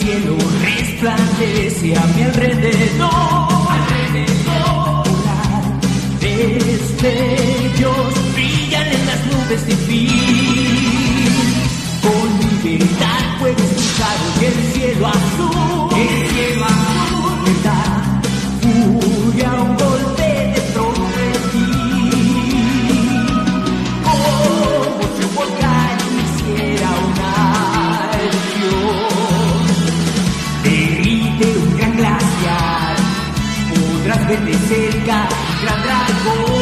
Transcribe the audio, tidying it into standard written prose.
cielo resplandece a mi alrededor. Destellos brillan en las nubes sin fin. Con libertad puedo escuchar el cielo azul. Verdad, furia, un golpe dentro de ti. Como si un volcán hiciera una erupción. Derrite un gran glaciar. Podrás ver de cerca un gran dragón.